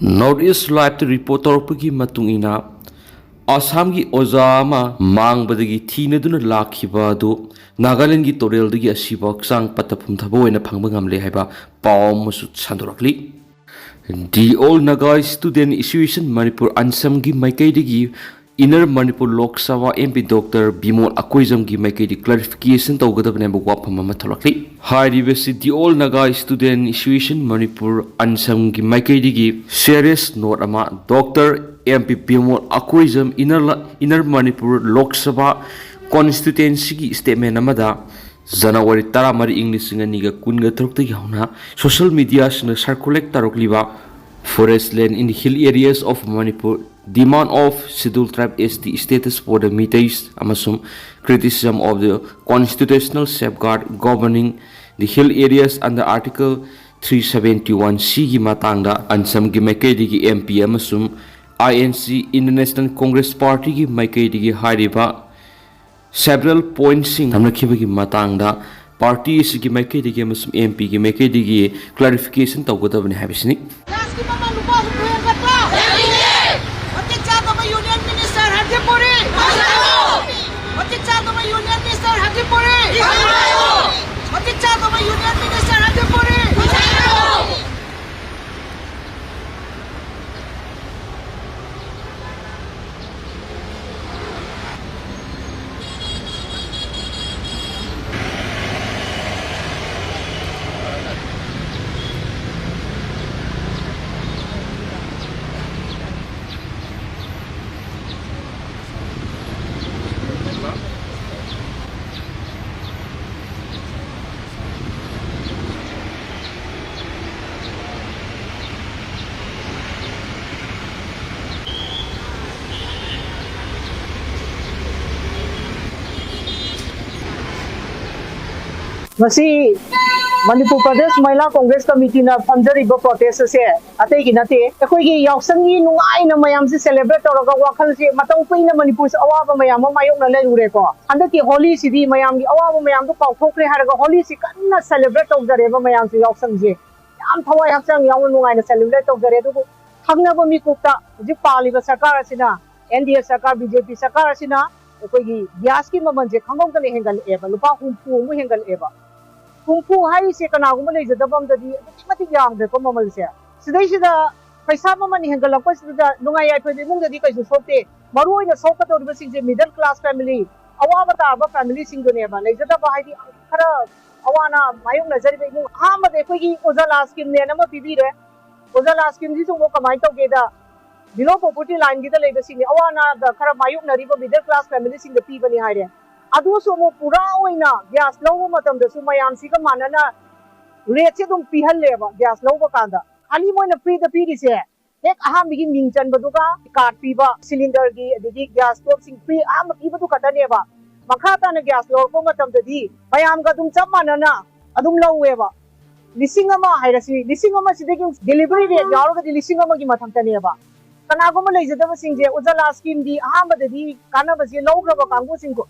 North East Live report torpagi matungina Assam gi ozama mangbadagi thinaduna lakhiba adu Nagaland gi Turel dagi asibak sang pata Pumthaba oina phangba ngamle haiba paw masu sandorakli. The All Naga Student Association Manipur Ansam gi Maikai dagi Inner Manipur Lok Sabha MP Dr. Bimol Akoizam gi Maikai di clarification tawgadabne ba wapam ama tholakli. Hairibasi The All Naga Student Association Manipur Ansam gi Maikai dagi serious note ama Dr. MP Bimol Akoizam Inner Manipur Lok Sabha constituency gi statement amada January 10 English singaniga kunga tarukta yauna social media sna circulate tarukliba forest land in the hill areas of Manipur demand of scheduled tribe ST status for the Meeteis amasum criticism of the constitutional safeguard governing the hill areas under Article 371C gi matangda ansam gi Maikai gi MP amasum INC International Congress Party gi Maikai gi hariba several points in Hamnakibagi Matanga party is Maikai MP Maikai clarification Tawgota Habisnik. Masi Manipur Pradesh Mahila Congress Committee na famjariba protest se atei gi nate ekoi gi yausang gi nungai na mayam se celebrate toroga wakhal se matang puina Manipur se awaba mayam mayok na leure ko handa ki holi sidi mayam gi awaba mayam to pauthokre haraga holi si kanna celebrate tawjare ba mayam se yausang je yam thawai hakchang yaw nungai na celebrate tawjare du khangna ba mi kupta ji pali ba sarkar asina NDA sarkar BJP sarkar asina ekoi gi gas ki maman je khangong ta le hengal eba lupa humpu mu hengal eba Kungfu hai se kanaguma le jadabam dadi mati yang de ko mamal se sidai sida paisa mamani hengala ko sida nungai ai phoi mung dadi kaisu sokte maroi na soka to sing je middle class family awa bata ba family sing do ne ba le jadaba hai di khara awana mayung na jari be mung ha ma de ko gi ojala scheme ne na ma pibi re ojala scheme ji jo kamai to ge da below poverty line gi da le sing awana da khara mayung na ri ba middle class family sing da pi bani hai re adu so mo pura oina gas lobo matam da su mayam si ka manana rate se dum pihal leba gas lobo kanda ali moina free da piri se ek aham bigi mingchan baduga card piba cylinder gi adigi gas stove sing free am piba du kata ne ba makhata na gas lobo matam da di mayam ga dum chap manana adum lowe ba lisingama hairasi lisingama sidegi delivery rate yaroga di lisingama gi matam ta ne ba kanagoma leijadaba singje ujala scheme di aham da di kana ba se logra ba kangu sing ko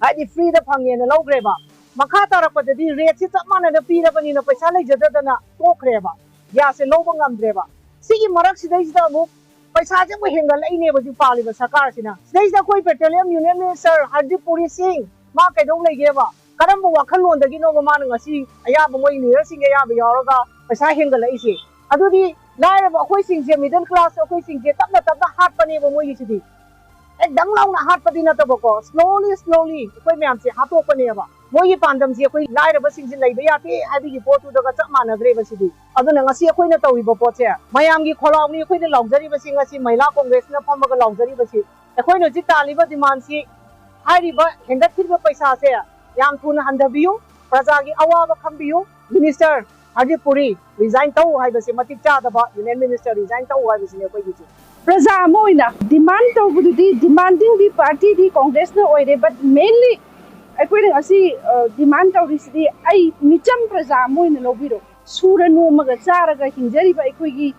Hadi free the pangi na low greba. Makata rapata di rate si tamana na pira pani na paisa lay jada na to greba. Ya se low bangam greba. Sige marak si dai da mo paisa je mo hengal ai ne ba ju pali ba sakar sina. Dai da koi petroleum union minister Manipuri sing ma kai dong lay geba. Karam mo wakhal lon da gi no ma na ngasi aya ba mo ni sing ya ba yoroga paisa hengal ai si. Adu di lai ba koi sing je middle class koi sing je tapna hat pani ba mo yi si. Dang long na hat pati na to bako slowly koi myam se hato pane ba moi pandam se koi lai ra sing sin lai ba ya te abi gi potu daga chak mana gre ba sidi aduna ngasi koi na tawi ba pot se mayam gi kholaw ni koi na longzari ba sing ngasi Mahila Congress na pham ga longzari ba si koi no ji tali ba demand si hari ba hendat thir ba paisa se yam thun handabiyu praja gi awa ba khambiyu minister Manipuri resign tau hai ba se matik cha da ba union minister resign tau hai ba se koi gi Praja moina demand to bududi demanding the party the Congress na oire but mainly akoi asi demand to risdi ai micham praja moina lobiro sura no maga chara ga hinjari ba akoi gi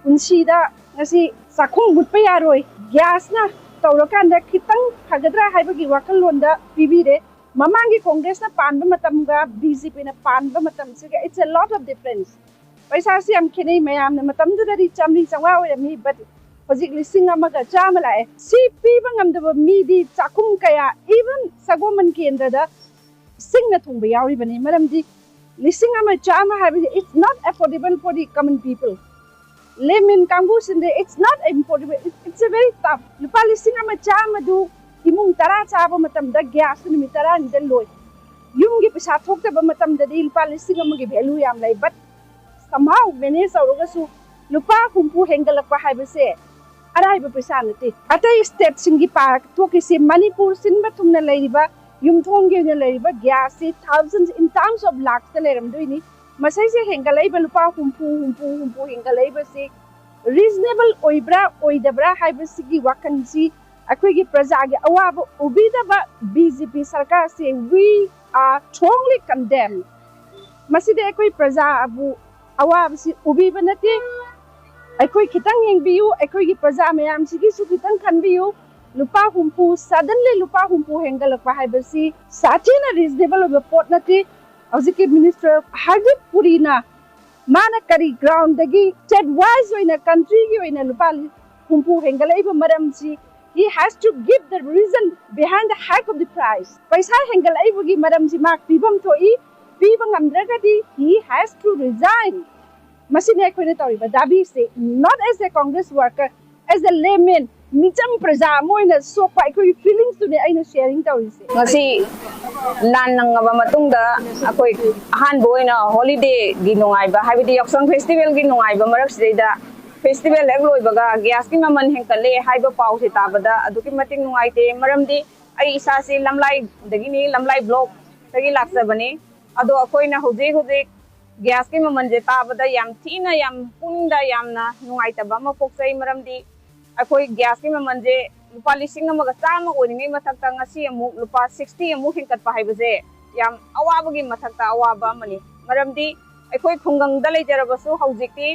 unsi da asi sakhung but pa yaroi gas na tawrakan da khitang hagadra hai ba gi wakal londa pibi de mamangi Congress na panba matam ga BJP na panba matam se it's a lot of difference पैसा से हम खेने ma'am ने मतम दुदरी चामरी चंगा ओइरमी but हजिक लिसिंग अमगा चाम लाए सी पीबा ngamdaba मीदी चाकुम कया इवन सगोमन केंद्रदा सिंगना थुंबा यावरिबनी मरमदी लिसिंग अमा चाम हाबिदि it's not affordable for the common people layman kambus in the it's not affordable it's a very tough lupa lising ama cham adu imung tara chaba matam da gas ni tara ni da loi yum gi pisa thokta ba matam da di lupa lising ama gi value yam lai but somehow manage auraga su lupa humpu hengalakpa haibase arai ba pisa nati atai state singi pa thoki se manipur sin ba thumna laiba yum thong gi na laiba gas se thousands in terms of lakhs ta leram doini masai se hengalai ba lupa humpu hengalai ba se reasonable oibra oidabra haibase gi wakan si akhoi gi praja gi awaba ubida ba BJP sarkar se we are strongly condemned maside akhoi praja abu awaba si ubiba nati akhoi khitang yengbiu akhoi gi praja mayam sigi su khitang khanbiu lupa humpu suddenly lupa humpu hengalakpa haibase satina reasonable of report nati Aziki Minister Hardip Purina Mana Kari ground dagi state wise in a country in a lupal humpu hengalaiba maramsi he has to give the reason behind the hike of the price. Paisa hengalaiba gi maramsi mak pibam thoi pibang amdragadi he has to resign. Masine koine toriba dabi se not as a Congress worker as a layman micham praja moina so pai koi feelings to ne aina sharing tawise. Ngasi lan nang ngaba matungda akoi ahan boina holiday gi nungai ba habidi yaksang festival gi nungai ba marak sida festival ek loi baga gas ki maman hengkale haiba pau se tabada aduki mating nungai te maramdi ai isa se lamlai dagi ni lamlai block dagi laksa bani ado akoi na hoje gas ki maman je tabada yam thina yam punda yamna nungai taba ma poksai maramdi akoi gas ki maman je lupa lising amaga chama oningai mathakta ngasi amuk lupa 60 amuk hingkat pa haibase yam awabagi mathakta awaba mani maramdi akoi khungang da leijarabasu haujikti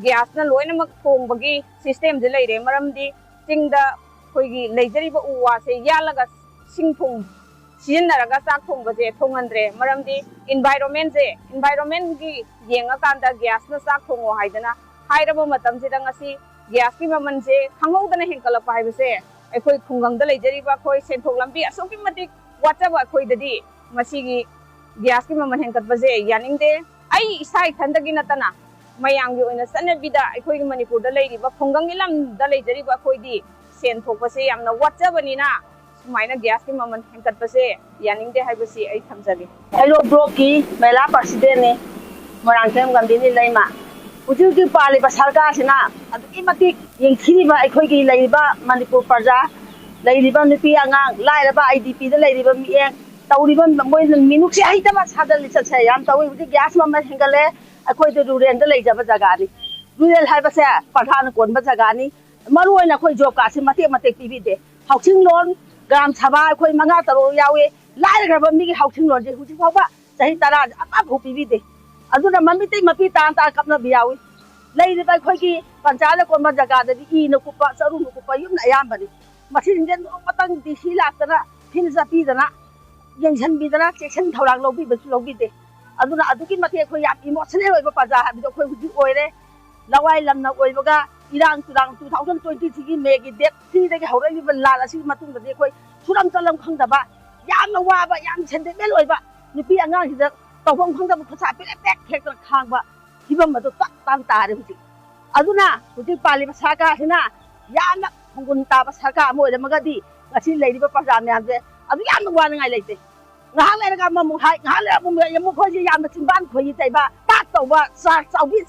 gas na loina mak thongbagi system je leire maramdi chingda khoigi leijariba uwa se yalaga singthung sinaraga chak thongbaje thongandre maramdi environment gi yenga kanda gas na chak thongo haidana hairaba matam sida ngasi gas ki maman je khangau dana hengkala pa haibase akhoi khungang da leijariba khoi senthok lambi asoki matik whatsapp akhoi dadi masigi gas ki maman hengkat baje yaningde ai isai thandagi natana mayang gi oina sanabida akhoi gi manipur da leiriba khungang ilam da leijariba akhoi di senthok base yamna whatsapp ani na sumaina gas ki maman hengkat base yaningde haibasi ai thamjagi hello block ki mela president ne morang them gambini leima ujugi pali ba sarkar sina aduki matik yengthiriba akhoi gi leiba manipur praja leiba nupi angang lairaba IDP da leiba mieng tawriba moi minuk se haitaba sadal cha yam tawi uji gas mama hengale akhoi de rural da leijaba jaga ni rural haiba se padhan kon ba jaga ni maru oina khoi job ka se mate pibi de housing loan gram chaba akhoi manga taro yawe lairaba mi gi housing loan je huji phaba sahi tara apa bhu pibi de aduna mamite mapi tan ta kapna biyawi leide ba khoi ki panchale kon ba jaga da I no kupa saru no kupa yum na yam bani masin den matang di sila tara phin za pi dana yengsan bi dana section thorang lobi ba lobi de aduna aduki mate khoi yap emotional oi ba paja ha bi khoi huji oire lawai lamna oi baga irang turang 2023 gi me gi date 3 da gi hawra li ba la asi matung da khoi suram talam khang da ba yam na wa ba yam chen de mel oi ba nupi angang hi da tawang khang da khasa pe pek khek da khang ba hibam ma to tan ta re huji aduna huji pali ba saka hina yam na khungun ta ba saka mo da magadi ngasi leiri ba paja me ande adu yam wa ngai leite ngah le ga ma mu hai ngah le mu me yam khoi ji yam na chimban khoi tai ba ta taw ba sa chawbi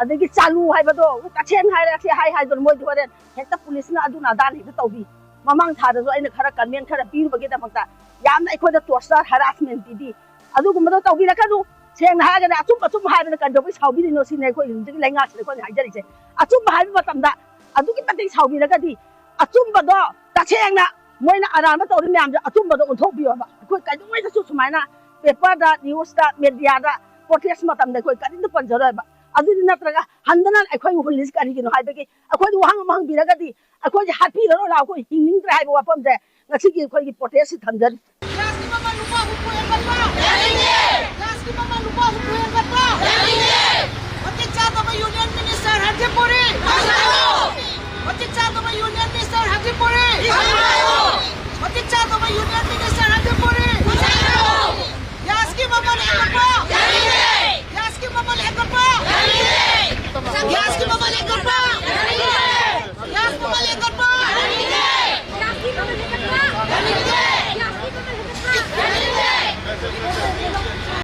adagi chalu hai ba do ka chen hai ra se hai do moi do ren hekta police na aduna dan hi ta tawbi mamang tha da zo aina khara conven khara pi ba ge da makta yam na khoi da torture harassment di adu gum da tawbi la ka du seng na ha ga achum hai da kan do bi chawbi no sin nei khoi ji lai nga se khoi hai jari se achum hai ba tam da adu ki patai chawbi la ka di achum ba do ta seng na moi na aran ba tawri myam ja achum ba do on thok bi ba khoi ka du mai da su sumai na paper da news da media da protest ma tam da khoi ka din da pan jara ba adu ni natraga handana akhoi hulis ka ri gi no hai ba ki akhoi wahang mahang bi la ka di akhoi ji happy ro la khoi hingning tra hai ba pam de ngasi gi khoi gi protest thamjan Last ki mama lupa hukuyan bat ba? Union Minister Manipuri!